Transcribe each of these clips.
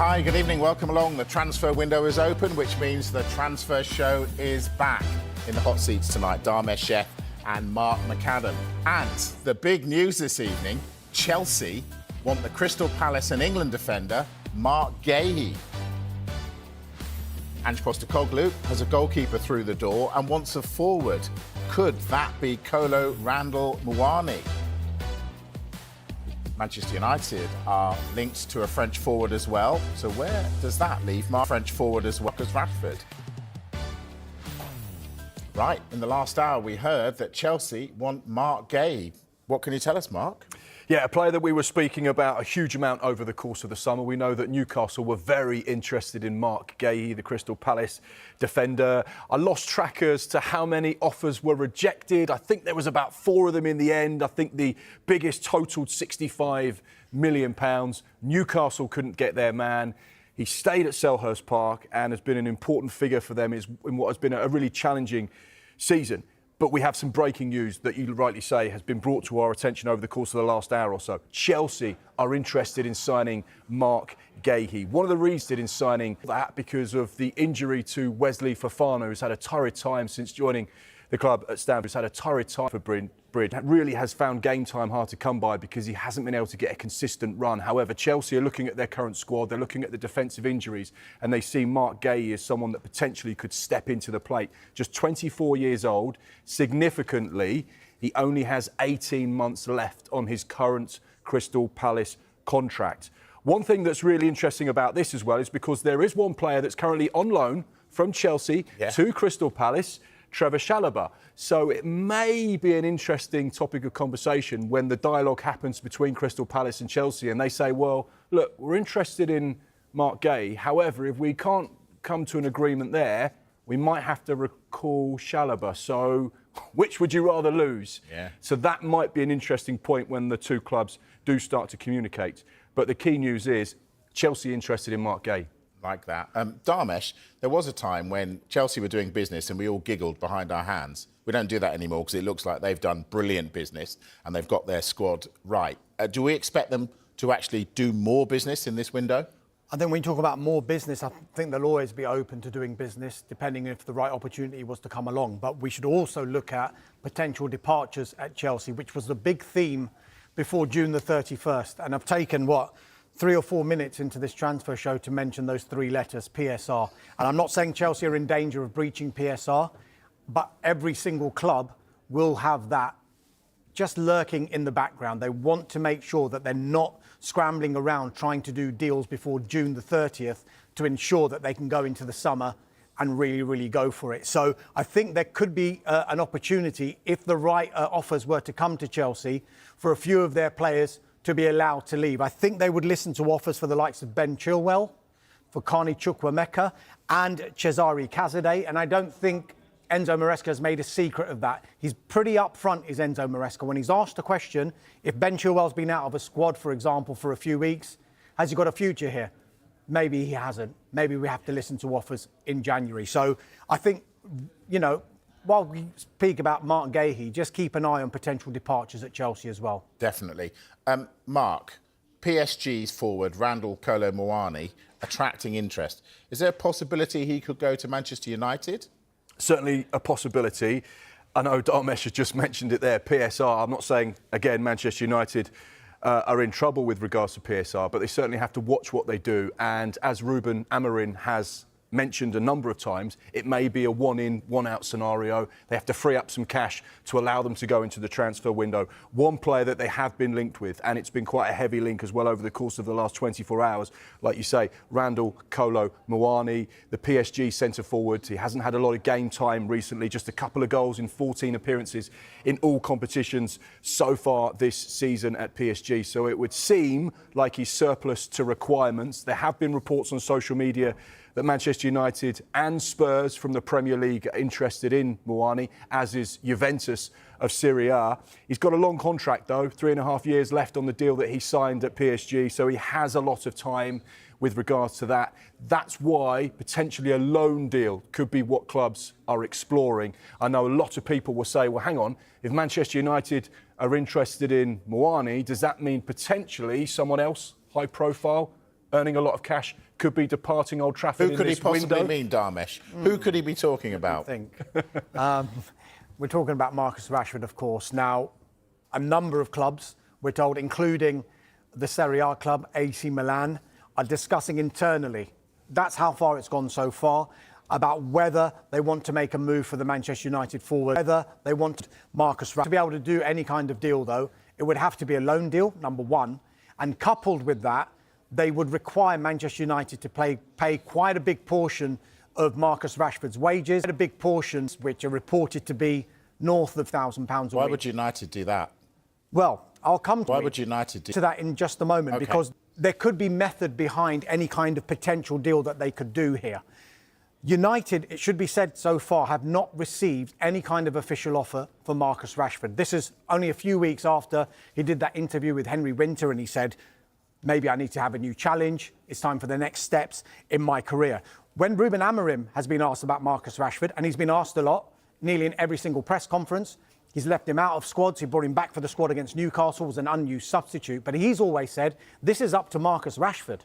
Hi, good evening. Welcome along. The transfer window is open, which means the transfer show is back. In the hot seats tonight, Dharmesh Sheth and Mark McAdam. And the big news this evening, Chelsea want the Crystal Palace and England defender, Marc Guehi. Ange Postecoglou has a goalkeeper through the door and wants a forward. Could that be Kolo Muani? Manchester United are linked to a French forward as well. So where does that leave French forward as well as Rashford? Right, in the last hour we heard that Chelsea want Marc Guehi. What can you tell us, Mark? Yeah, a player that we were speaking about a huge amount over the course of the summer. We know that Newcastle were very interested in Marc Guehi, the Crystal Palace defender. I lost track as to how many offers were rejected. I think there was about 4 of them in the end. I think the biggest totaled £65 million. Newcastle couldn't get their man. He stayed at Selhurst Park and has been an important figure for them in what has been a really challenging season. But we have some breaking news that you rightly say has been brought to our attention over the course of the last hour or so. Chelsea are interested in signing Marc Guehi. One of the reasons in signing that because of the injury to Wesley Fofana, who's had a torrid time since joining the club at Stamford. He's had a torrid time for Brid. Really has found game time hard to come by because he hasn't been able to get a consistent run. However, Chelsea are looking at their current squad, they're looking at the defensive injuries, and they see Marc Guehi as someone that potentially could step into the plate. Just 24 years old, significantly, he only has 18 months left on his current Crystal Palace contract. One thing that's really interesting about this as well is because there is one player that's currently on loan from Chelsea to Crystal Palace, Trevor Chalobah. So it may be an interesting topic of conversation when the dialogue happens between Crystal Palace and Chelsea and they say, well, look, we're interested in Marc Guehi. However, if we can't come to an agreement there, we might have to recall Chalobah. So which would you rather lose? So that might be an interesting point when the two clubs do start to communicate. But the key news is Chelsea interested in Marc Guehi. Like that. Dharmesh, there was a time when Chelsea were doing business and we all giggled behind our hands. We don't do that anymore because it looks like they've done brilliant business and they've got their squad right. Do we expect them to actually do more business in this window? I think when you talk about more business, I think they'll always be open to doing business, depending if the right opportunity was to come along. But we should also look at potential departures at Chelsea, which was the big theme before June the 31st. And I've taken, 3 or 4 minutes into this transfer show to mention those 3 letters, PSR. And I'm not saying Chelsea are in danger of breaching PSR, but every single club will have that just lurking in the background. They want to make sure that they're not scrambling around trying to do deals before June the 30th to ensure that they can go into the summer and really, really go for it. So I think there could be an opportunity, if the right offers were to come to Chelsea, for a few of their players to be allowed to leave. I think they would listen to offers for the likes of Ben Chilwell, for Carney Chukwuemeka and Cesare Cazorla, and I don't think Enzo Maresca has made a secret of that. He's pretty upfront, is Enzo Maresca. When he's asked a question, if Ben Chilwell's been out of a squad, for example, for a few weeks, has he got a future here? Maybe he hasn't. Maybe we have to listen to offers in January. So I think, while we speak about Marc Guehi, just keep an eye on potential departures at Chelsea as well. Definitely. Mark, PSG's forward, Kolo Muani, attracting interest. Is there a possibility he could go to Manchester United? Certainly a possibility. I know Dharmesh has just mentioned it there, PSR. I'm not saying, again, Manchester United are in trouble with regards to PSR, but they certainly have to watch what they do. And as Ruben Amorim has mentioned a number of times, it may be a one-in, one-out scenario. They have to free up some cash to allow them to go into the transfer window. One player that they have been linked with, and it's been quite a heavy link as well over the course of the last 24 hours, like you say, Kolo Muani, the PSG centre-forward. He hasn't had a lot of game time recently, just a couple of goals in 14 appearances in all competitions so far this season at PSG. So it would seem like he's surplus to requirements. There have been reports on social media that Manchester United and Spurs from the Premier League are interested in Muani, as is Juventus of Serie A. He's got a long contract, though, 3.5 years left on the deal that he signed at PSG, so he has a lot of time with regards to that. That's why potentially a loan deal could be what clubs are exploring. I know a lot of people will say, well, hang on, if Manchester United are interested in Muani, does that mean potentially someone else, high profile, earning a lot of cash, could be departing Old Trafford Who could in he this possibly window. mean, Dharmesh? Who could he be talking about? I think. We're talking about Marcus Rashford, of course. Now, a number of clubs, we're told, including the Serie A club, AC Milan, are discussing internally. That's how far it's gone so far, about whether they want to make a move for the Manchester United forward, whether they want Marcus Rashford. To be able to do any kind of deal, though, it would have to be a loan deal, number one. And coupled with that, they would require Manchester United to pay quite a big portion of Marcus Rashford's wages, a big portions which are reported to be north of £1,000 a week. Why would United do that? Well, I'll come to Why would United do to that in just a moment, Okay. because there could be method behind any kind of potential deal that they could do here. United, it should be said so far, have not received any kind of official offer for Marcus Rashford. This is only a few weeks after he did that interview with Henry Winter and he said, maybe I need to have a new challenge. It's time for the next steps in my career. When Ruben Amorim has been asked about Marcus Rashford, and he's been asked a lot, nearly in every single press conference, he's left him out of squads. He brought him back for the squad against Newcastle, was an unused substitute. But he's always said, this is up to Marcus Rashford.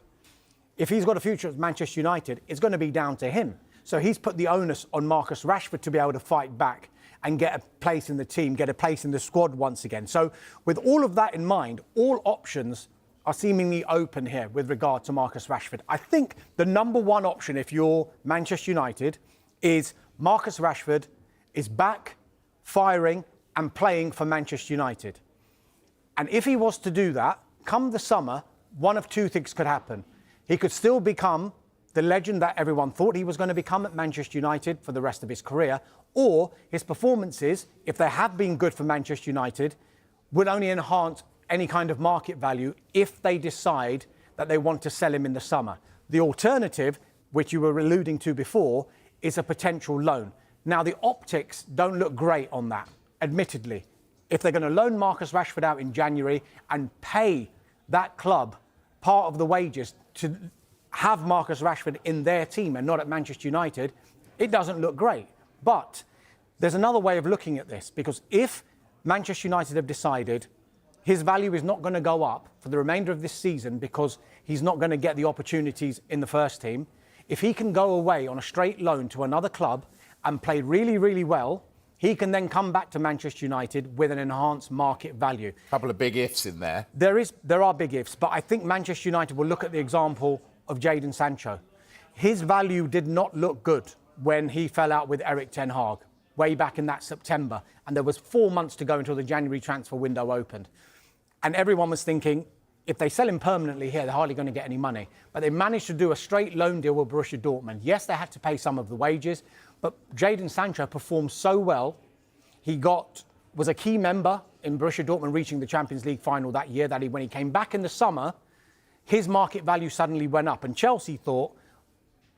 If he's got a future at Manchester United, it's going to be down to him. So he's put the onus on Marcus Rashford to be able to fight back and get a place in the team, get a place in the squad once again. So with all of that in mind, all options are seemingly open here with regard to Marcus Rashford. I think the number one option, if you're Manchester United, is Marcus Rashford is back, firing and playing for Manchester United. And if he was to do that, come the summer, one of two things could happen. He could still become the legend that everyone thought he was going to become at Manchester United for the rest of his career, or his performances, if they have been good for Manchester United, would only enhance any kind of market value if they decide that they want to sell him in the summer. The alternative, which you were alluding to before, is a potential loan. Now, the optics don't look great on that, admittedly. If they're going to loan Marcus Rashford out in January and pay that club part of the wages to have Marcus Rashford in their team and not at Manchester United, it doesn't look great. But there's another way of looking at this, because if Manchester United have decided his value is not going to go up for the remainder of this season because he's not going to get the opportunities in the first team, if he can go away on a straight loan to another club and play really, really well, he can then come back to Manchester United with an enhanced market value. A couple of big ifs in there. There are big ifs, but I think Manchester United will look at the example of Jadon Sancho. His value did not look good when he fell out with Erik ten Hag way back in that September, and there was 4 months to go until the January transfer window opened. And everyone was thinking, if they sell him permanently here, they're hardly going to get any money. But they managed to do a straight loan deal with Borussia Dortmund. Yes, they had to pay some of the wages, but Jadon Sancho performed so well. He was a key member in Borussia Dortmund reaching the Champions League final that year, when he came back in the summer, his market value suddenly went up. And Chelsea thought,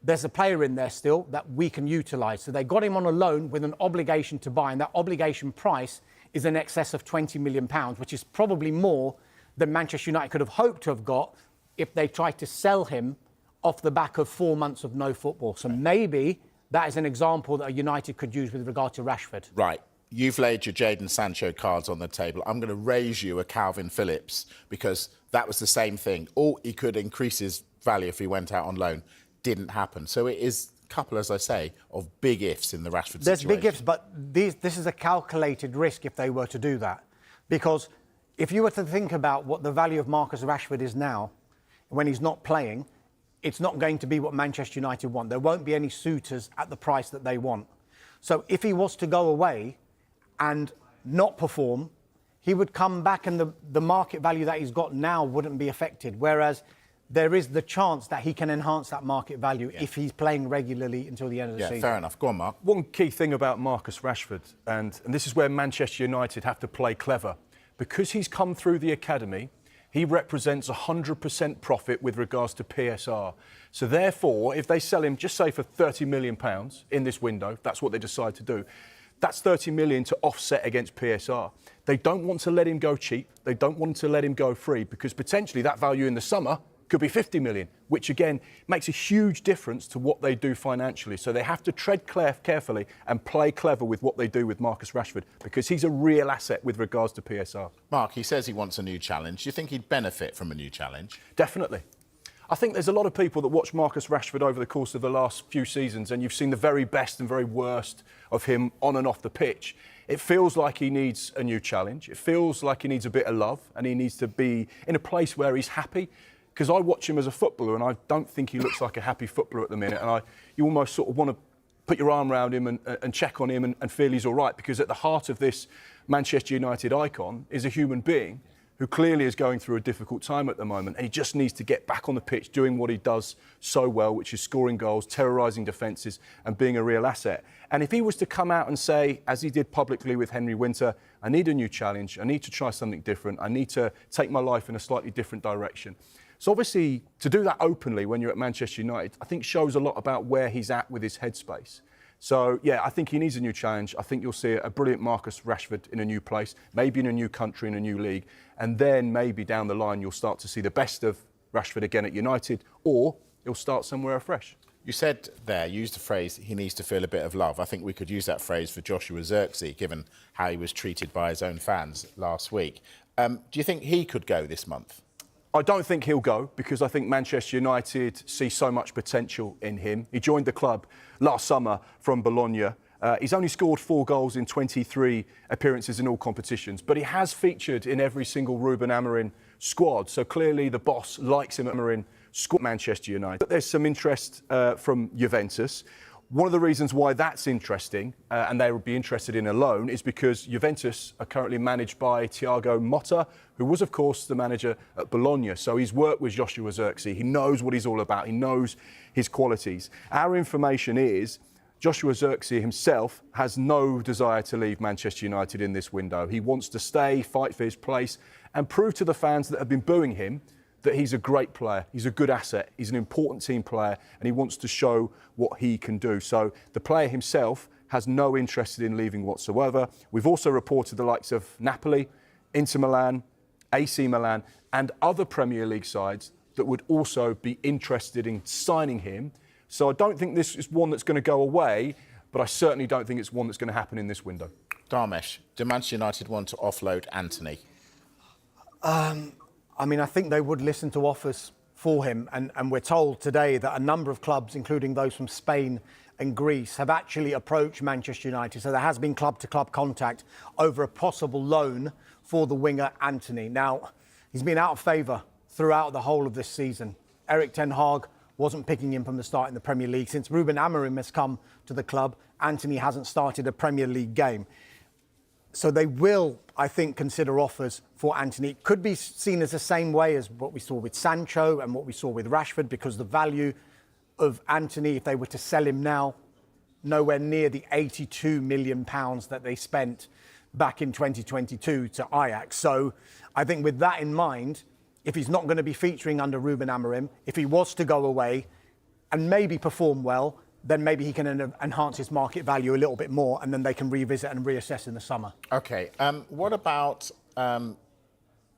there's a player in there still that we can utilise. So they got him on a loan with an obligation to buy, and that obligation price is in excess of £20 million, which is probably more than Manchester United could have hoped to have got if they tried to sell him off the back of 4 months of no football. So maybe that is an example that United could use with regard to Rashford. Right. You've laid your Jadon Sancho cards on the table. I'm going to raise you a Calvin Phillips, because that was the same thing. Or he could increase his value if he went out on loan. Didn't happen. So it is a couple, as I say, of big ifs in the Rashford situation. There's big ifs, but this is a calculated risk if they were to do that. Because if you were to think about what the value of Marcus Rashford is now, when he's not playing, it's not going to be what Manchester United want. There won't be any suitors at the price that they want. So if he was to go away and not perform, he would come back and the market value that he's got now wouldn't be affected. Whereas there is the chance that he can enhance that market value if he's playing regularly until the end of the season. Fair enough. Go on, Mark. One key thing about Marcus Rashford, and this is where Manchester United have to play clever, because he's come through the academy, he represents 100% profit with regards to PSR. So therefore, if they sell him, just say for £30 million in this window, if that's what they decide to do, that's 30 million to offset against PSR. They don't want to let him go cheap. They don't want to let him go free, because potentially that value in the summer could be 50 million, which again makes a huge difference to what they do financially. So they have to tread carefully and play clever with what they do with Marcus Rashford, because he's a real asset with regards to PSR. Mark, he says he wants a new challenge. Do you think he'd benefit from a new challenge? Definitely. I think there's a lot of people that watch Marcus Rashford over the course of the last few seasons, and you've seen the very best and very worst of him on and off the pitch. It feels like he needs a new challenge. It feels like he needs a bit of love, and he needs to be in a place where he's happy. Because I watch him as a footballer, and I don't think he looks like a happy footballer at the minute. And you almost sort of want to put your arm around him and check on him and feel he's all right. Because at the heart of this Manchester United icon is a human being who clearly is going through a difficult time at the moment, and he just needs to get back on the pitch doing what he does so well, which is scoring goals, terrorising defences and being a real asset. And if he was to come out and say, as he did publicly with Henry Winter, I need a new challenge, I need to try something different, I need to take my life in a slightly different direction. So obviously, to do that openly when you're at Manchester United, I think shows a lot about where he's at with his headspace. So, yeah, I think he needs a new challenge. I think you'll see a brilliant Marcus Rashford in a new place, maybe in a new country, in a new league. And then maybe down the line, you'll start to see the best of Rashford again at United, or he'll start somewhere afresh. You said there, you used the phrase, he needs to feel a bit of love. I think we could use that phrase for Joshua Zirkzee, given how he was treated by his own fans last week. Do you think he could go this month? I don't think he'll go, because I think Manchester United see so much potential in him. He joined the club last summer from Bologna. He's only scored 4 goals in 23 appearances in all competitions, but he has featured in every single Ruben Amorim squad. So clearly the boss likes him at Amorim squad Manchester United. But there's some interest from Juventus. One of the reasons why that's interesting, and they would be interested in a loan, is because Juventus are currently managed by Thiago Motta, who was, of course, the manager at Bologna. So he's worked with Joshua Zirkzee. He knows what he's all about. He knows his qualities. Our information is Joshua Zirkzee himself has no desire to leave Manchester United in this window. He wants to stay, fight for his place, and prove to the fans that have been booing him that he's a great player, he's a good asset, he's an important team player, and he wants to show what he can do. So the player himself has no interest in leaving whatsoever. We've also reported the likes of Napoli, Inter Milan, AC Milan, and other Premier League sides that would also be interested in signing him. So I don't think this is one that's going to go away, but I certainly don't think it's one that's going to happen in this window. Dharmesh, do Manchester United want to offload Antony? I mean, I think they would listen to offers for him. And we're told today that a number of clubs, including those from Spain and Greece, have actually approached Manchester United. So there has been club-to-club contact over a possible loan for the winger Antony. Now, he's been out of favour throughout the whole of this season. Erik ten Hag wasn't picking him from the start in the Premier League. Since Ruben Amorim has come to the club, Antony hasn't started a Premier League game. So they will, I think, consider offers for Antony. It could be seen as the same way as what we saw with Sancho and what we saw with Rashford, because the value of Antony, if they were to sell him now, nowhere near the £82 million that they spent back in 2022 to Ajax. So I think with that in mind, if he's not going to be featuring under Ruben Amorim, if he was to go away and maybe perform well, then maybe he can enhance his market value a little bit more, and then they can revisit and reassess in the summer. OK. What about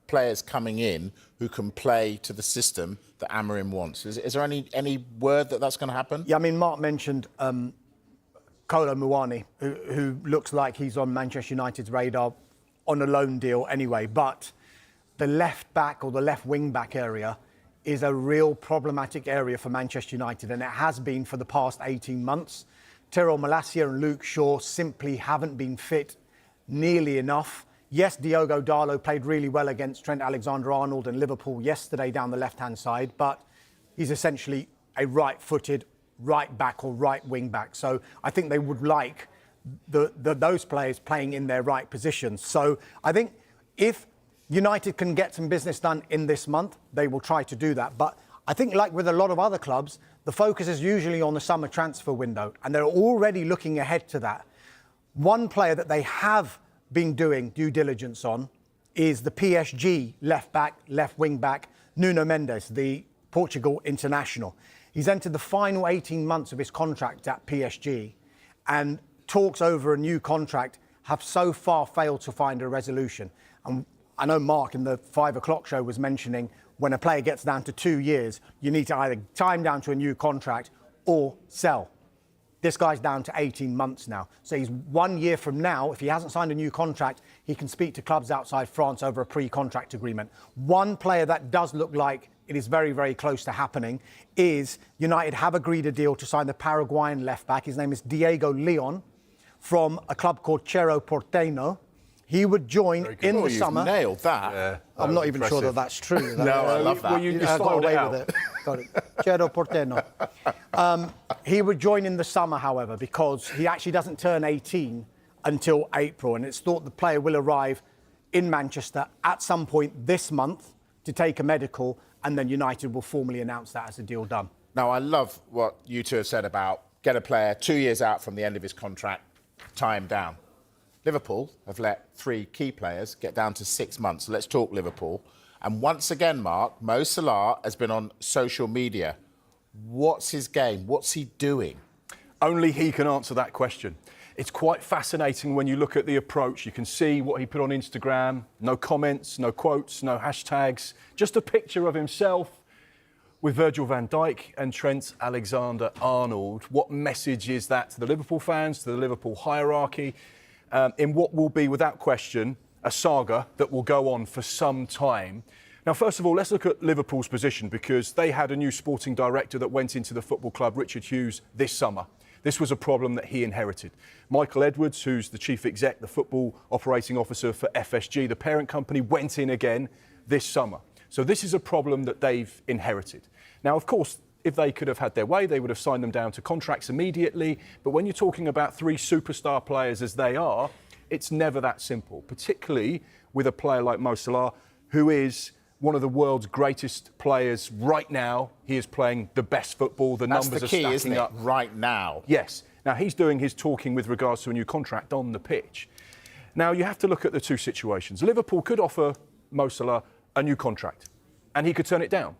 players coming in who can play to the system that Amorim wants? Is there any word that that's going to happen? Yeah, I mean, Mark mentioned Kolo Muani, who looks like he's on Manchester United's radar on a loan deal anyway. But the left back or the left wing back area is a real problematic area for Manchester United, and it has been for the past 18 months. Tyrell Malacia and Luke Shaw simply haven't been fit nearly enough. Yes, Diogo Dalot played really well against Trent Alexander-Arnold and Liverpool yesterday down the left-hand side, but he's essentially a right-footed right back or right wing back. So I think they would like those players playing in their right positions. So I think if United can get some business done in this month, they will try to do that. But I think, like with a lot of other clubs, the focus is usually on the summer transfer window, and they're already looking ahead to that. One player that they have been doing due diligence on is the PSG left back, left wing back, Nuno Mendes, the Portugal international. He's entered the final 18 months of his contract at PSG, and talks over a new contract have so far failed to find a resolution. And I know Mark in the 5 o'clock show was mentioning when a player gets down to 2 years, you need to either tie him down to a new contract or sell. This guy's down to 18 months now. So he's 1 year from now, if he hasn't signed a new contract, he can speak to clubs outside France over a pre-contract agreement. One player that does look like it is very, very close to happening, is United have agreed a deal to sign the Paraguayan left-back. His name is Diego Leon from a club called Cerro Porteño. He would join in the summer. You've nailed that. Yeah, I'm not even sure that that's true. No, I love that. Well, you got styled away it out. with it. Got it. Cerro Porteño. He would join in the summer, however, because he actually doesn't turn 18 until April, and it's thought the player will arrive in Manchester at some point this month to take a medical, and then United will formally announce that as a deal done. Now, I love what you two have said about get a player 2 years out from the end of his contract, tie him down. Liverpool have let 3 key players get down to 6 months. So let's talk Liverpool. And once again, Mark, Mo Salah has been on social media. What's his game? What's he doing? Only he can answer that question. It's quite fascinating when you look at the approach. You can see what he put on Instagram. No comments, no quotes, no hashtags. Just a picture of himself with Virgil van Dijk and Trent Alexander-Arnold. What message is that to the Liverpool fans, to the Liverpool hierarchy? In what will be, without question, a saga that will go on for some time. Now, first of all, let's look at Liverpool's position, because they had a new sporting director that went into the football club, Richard Hughes, this summer. This was a problem that he inherited. Michael Edwards, who's the chief exec, the football operating officer for FSG, the parent company, went in again this summer. So this is a problem that they've inherited. Now, of course, if they could have had their way, they would have signed them down to contracts immediately. But when you're talking about 3 superstar players as they are, it's never that simple, particularly with a player like Mo Salah, who is one of the world's greatest players right now. He is playing the best football. The numbers That's the key, are isn't stacking it? up. Right now. Yes. Now, he's doing his talking with regards to a new contract on the pitch. Now, you have to look at the 2 situations. Liverpool could offer Mo Salah a new contract, and he could turn it down.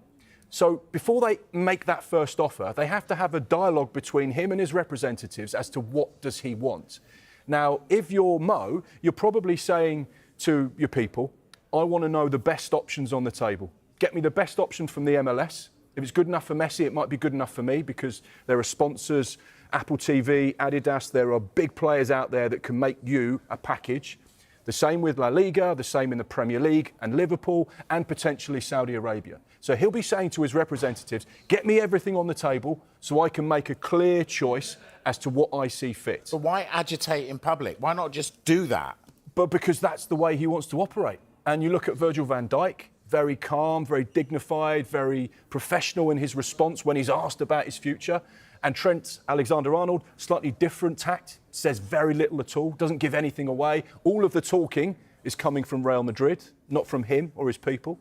So before they make that first offer, they have to have a dialogue between him and his representatives as to what does he want. Now, if you're Mo, you're probably saying to your people, I want to know the best options on the table. Get me the best option from the MLS. If it's good enough for Messi, it might be good enough for me, because there are sponsors, Apple TV, Adidas, there are big players out there that can make you a package. The same with La Liga, the same in the Premier League and Liverpool and potentially Saudi Arabia. So he'll be saying to his representatives, get me everything on the table so I can make a clear choice as to what I see fit. But why agitate in public? Why not just do that? But because that's the way he wants to operate. And you look at Virgil van Dijk, very calm, very dignified, very professional in his response when he's asked about his future. And Trent Alexander-Arnold, slightly different tact, says very little at all, doesn't give anything away. All of the talking is coming from Real Madrid, not from him or his people.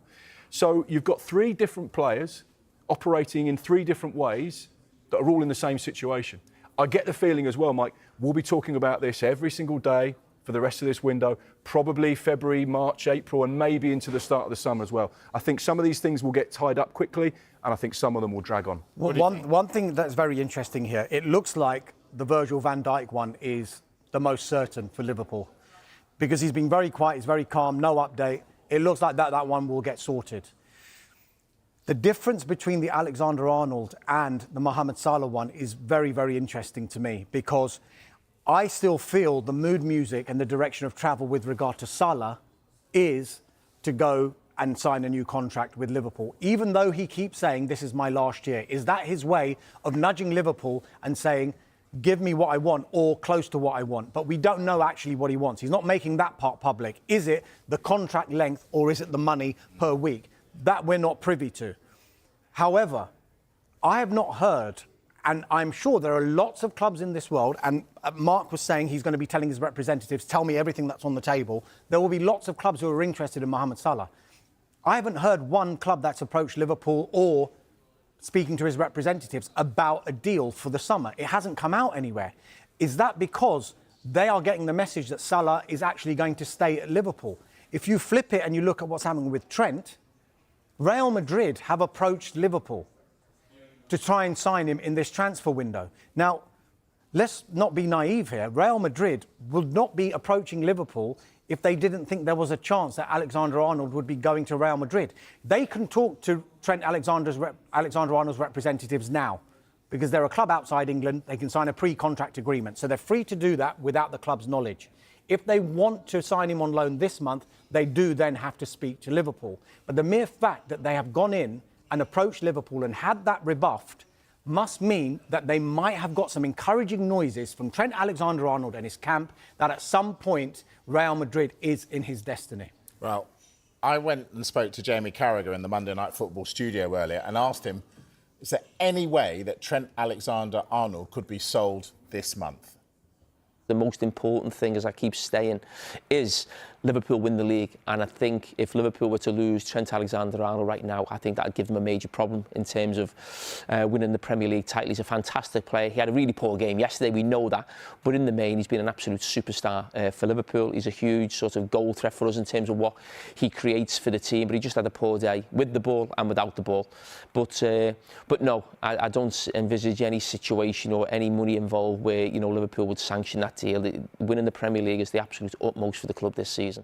So you've got 3 different players operating in 3 different ways that are all in the same situation. I get the feeling as well, Mike, we'll be talking about this every single day for the rest of this window, probably February, March, April, and maybe into the start of the summer as well. I think some of these things will get tied up quickly, and I think some of them will drag on. Well, one thing that's very interesting here, it looks like the Virgil van Dijk one is the most certain for Liverpool, because he's been very quiet, he's very calm, no update. It looks like that one will get sorted. The difference between the Alexander-Arnold and the Mohamed Salah one is very, very interesting to me, because I still feel the mood music and the direction of travel with regard to Salah is to go and sign a new contract with Liverpool, even though he keeps saying this is my last year. Is that his way of nudging Liverpool and saying, give me what I want or close to what I want? But we don't know actually what he wants. He's not making that part public. Is it the contract length or is it the money per week? That we're not privy to. However, I have not heard, and I'm sure there are lots of clubs in this world, and Mark was saying he's going to be telling his representatives, tell me everything that's on the table. There will be lots of clubs who are interested in Mohamed Salah. I haven't heard one club that's approached Liverpool or speaking to his representatives about a deal for the summer. It hasn't come out anywhere. Is that because they are getting the message that Salah is actually going to stay at Liverpool? If you flip it and you look at what's happening with Trent, Real Madrid have approached Liverpool to try and sign him in this transfer window. Now, let's not be naive here. Real Madrid would not be approaching Liverpool if they didn't think there was a chance that Alexander-Arnold would be going to Real Madrid. They can talk to Trent Alexander-Arnold's representatives now, because they're a club outside England. They can sign a pre-contract agreement. So they're free to do that without the club's knowledge. If they want to sign him on loan this month, they do then have to speak to Liverpool. But the mere fact that they have gone in and approached Liverpool and had that rebuffed must mean that they might have got some encouraging noises from Trent Alexander-Arnold and his camp that at some point Real Madrid is in his destiny. Well, I went and spoke to Jamie Carragher in the Monday Night Football studio earlier and asked him, is there any way that Trent Alexander-Arnold could be sold this month? The most important thing, as I keep saying, is Liverpool win the league. And I think if Liverpool were to lose Trent Alexander-Arnold right now, I think that would give them a major problem in terms of winning the Premier League title. He's a fantastic player. He had a really poor game yesterday, we know that. But in the main, he's been an absolute superstar for Liverpool. He's a huge sort of goal threat for us in terms of what he creates for the team. But he just had a poor day with the ball and without the ball. But no, I don't envisage any situation or any money involved where, you know, Liverpool would sanction that deal. Winning the Premier League is the absolute utmost for the club this season.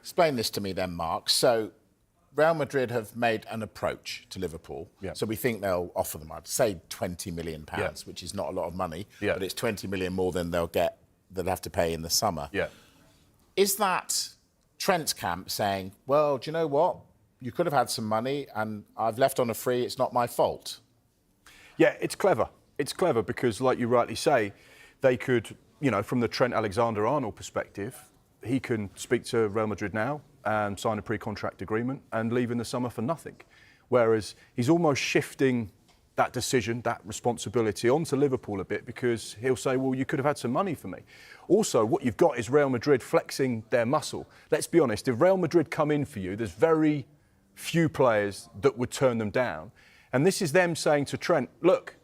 Explain this to me then, Mark. So Real Madrid have made an approach to Liverpool. Yeah. So we think they'll offer them, I'd say, £20 million, Yeah. which is not a lot of money, Yeah. but it's 20 million more than they'll have to pay in the summer. Yeah. Is that Trent's camp saying, well, do you know what? You could have had some money and I've left on a free, it's not my fault? Yeah, it's clever. It's clever because, like you rightly say, they could, you know, from the Trent Alexander-Arnold perspective, he can speak to Real Madrid now and sign a pre-contract agreement and leave in the summer for nothing. Whereas he's almost shifting that decision, that responsibility onto Liverpool a bit because he'll say, well, you could have had some money for me. Also, what you've got is Real Madrid flexing their muscle. Let's be honest, if Real Madrid come in for you, there's very few players that would turn them down. And this is them saying to Trent, look,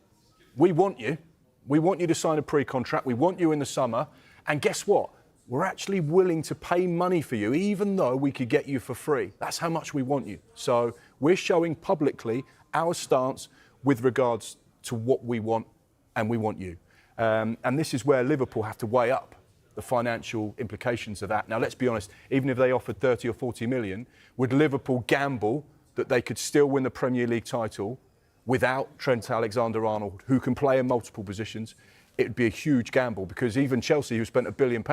we want you. We want you to sign a pre-contract. We want you in the summer. And guess what? We're actually willing to pay money for you, even though we could get you for free. That's how much we want you. So we're showing publicly our stance with regards to what we want, and we want you. And this is where Liverpool have to weigh up the financial implications of that. Now, let's be honest, even if they offered 30 or 40 million, would Liverpool gamble that they could still win the Premier League title without Trent Alexander-Arnold, who can play in multiple positions? It would be a huge gamble because even Chelsea, who spent £1 billion,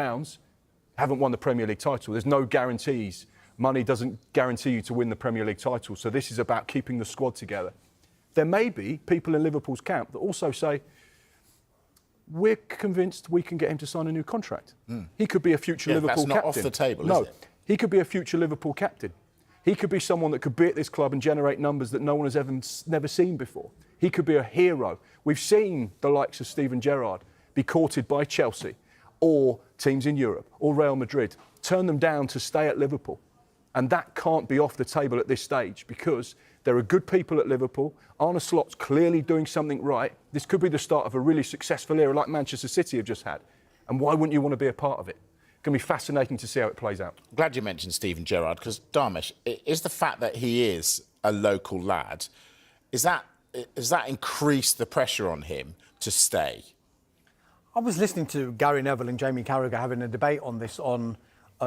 haven't won the Premier League title. There's no guarantees. Money doesn't guarantee you to win the Premier League title. So this is about keeping the squad together. There may be people in Liverpool's camp that also say, we're convinced we can get him to sign a new contract. He could be a future Liverpool captain. That's not off the table, no, is it? He could be a future Liverpool captain. He could be someone that could be at this club and generate numbers that no one has never seen before. He could be a hero. We've seen the likes of Steven Gerrard be courted by Chelsea or teams in Europe or Real Madrid, turn them down to stay at Liverpool. And that can't be off the table at this stage because there are good people at Liverpool. Arne Slot's clearly doing something right. This could be the start of a really successful era like Manchester City have just had. And why wouldn't you want to be a part of it? It's going to be fascinating to see how it plays out. I'm glad you mentioned Steven Gerrard because, Dharmesh, is the fact that he is a local lad, does that increase the pressure on him to stay? I was listening to Gary Neville and Jamie Carragher having a debate on this on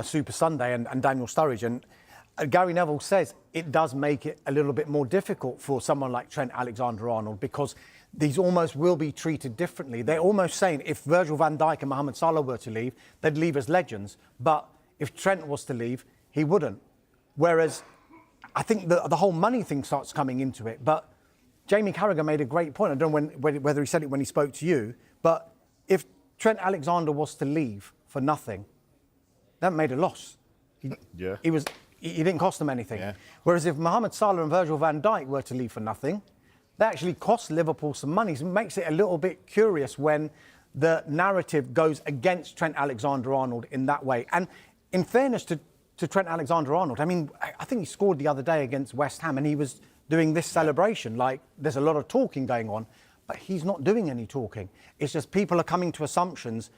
Super Sunday and Daniel Sturridge. And Gary Neville says it does make it a little bit more difficult for someone like Trent Alexander-Arnold because these almost will be treated differently. They're almost saying if Virgil van Dijk and Mohamed Salah were to leave, they'd leave as legends. But if Trent was to leave, he wouldn't. Whereas I think the whole money thing starts coming into it. But Jamie Carragher made a great point. I don't know whether he said it when he spoke to you, but if Trent Alexander was to leave for nothing, that made a loss. He didn't cost them anything. Yeah. Whereas if Mohamed Salah and Virgil van Dijk were to leave for nothing, that actually cost Liverpool some money. So it makes it a little bit curious when the narrative goes against Trent Alexander-Arnold in that way. And in fairness to Trent Alexander-Arnold, I mean, I think he scored the other day against West Ham and he was doing this celebration. Like, there's a lot of talking going on, but he's not doing any talking. It's just people are coming to assumptions,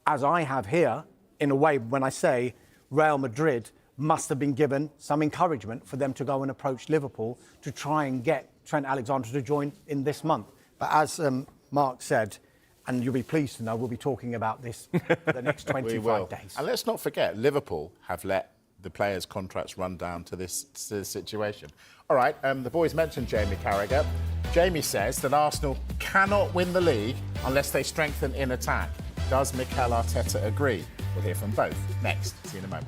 as I have here, in a way, when I say Real Madrid must have been given some encouragement for them to go and approach Liverpool to try and get Trent Alexander to join in this month. But as Mark said, and you'll be pleased to know, we'll be talking about this for the next 25 days. And let's not forget, Liverpool have let the players' contracts run down to this situation. All right, the boys mentioned Jamie Carragher. Jamie says that Arsenal cannot win the league unless they strengthen in attack. Does Mikel Arteta agree? We'll hear from both next. See you in a moment.